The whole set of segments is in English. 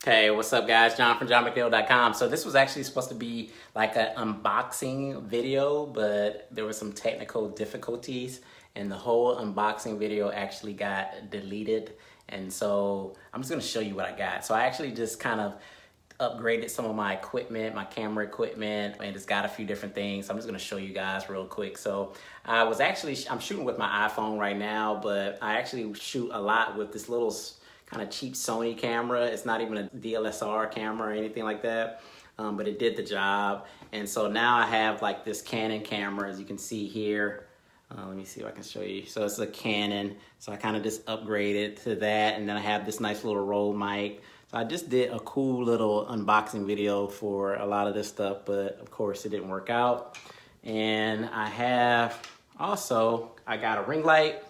Hey, what's up guys? John from JohnMcNeil.com. So this was actually supposed to be like an unboxing video, but there were some technical difficulties and the whole unboxing video actually got deleted. And so I'm just gonna show you what I got. So I actually just kind of upgraded some of my equipment, my camera equipment, and it's got a few different things. I'm just gonna show you guys real quick. So I'm shooting with my iPhone right now, but I actually shoot a lot with this little kind of cheap Sony camera. It's not even a DSLR camera or anything like that, but it did the job. And so now I have like this Canon camera, as you can see here. Let me see if I can show you. So it's a Canon. So I kind of just upgraded to that, and then I have this nice little roll mic. So I just did a cool little unboxing video for a lot of this stuff, but of course it didn't work out. And I have also, I got a ring light.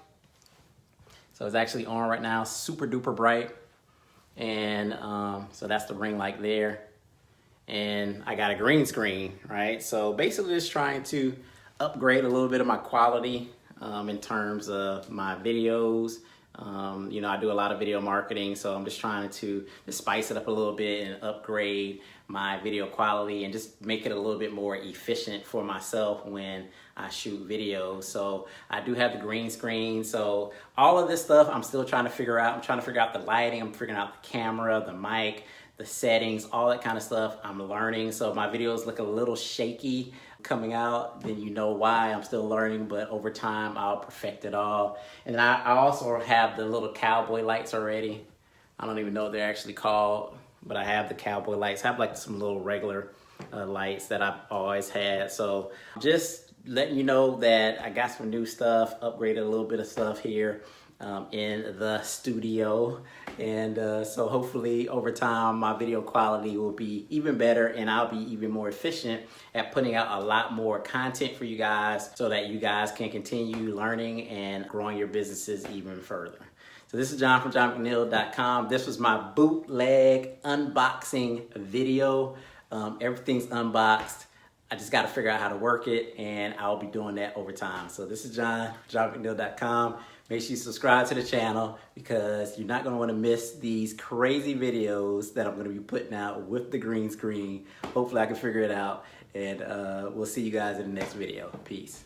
So it's actually on right now, super duper bright. And so that's the ring light there. And I got a green screen, right? So basically just trying to upgrade a little bit of my quality in terms of my videos. You know, I do a lot of video marketing, so I'm just trying to spice it up a little bit and upgrade my video quality and just make it a little bit more efficient for myself when I shoot videos. So I do have the green screen. So all of this stuff I'm still trying to figure out. I'm trying to figure out the lighting. I'm figuring out the camera, the mic, the settings, all that kind of stuff I'm learning. So if my videos look a little shaky coming out, then you know why. I'm still learning, but over time I'll perfect it all. And I also have the little cowboy lights already. I don't even know what they're actually called, but I have the cowboy lights. I have like some little regular lights that I've always had. So just letting you know that I got some new stuff, upgraded a little bit of stuff here in the studio. And so hopefully over time my video quality will be even better, and I'll be even more efficient at putting out a lot more content for you guys so that you guys can continue learning and growing your businesses even further. So this is John from JohnMcNeil.com. This was my bootleg unboxing video. Everything's unboxed. I just got to figure out how to work it, and I'll be doing that over time. So this is John from JohnMcNeil.com. Make sure you subscribe to the channel because you're not going to want to miss these crazy videos that I'm going to be putting out with the green screen. Hopefully I can figure it out, and we'll see you guys in the next video. Peace.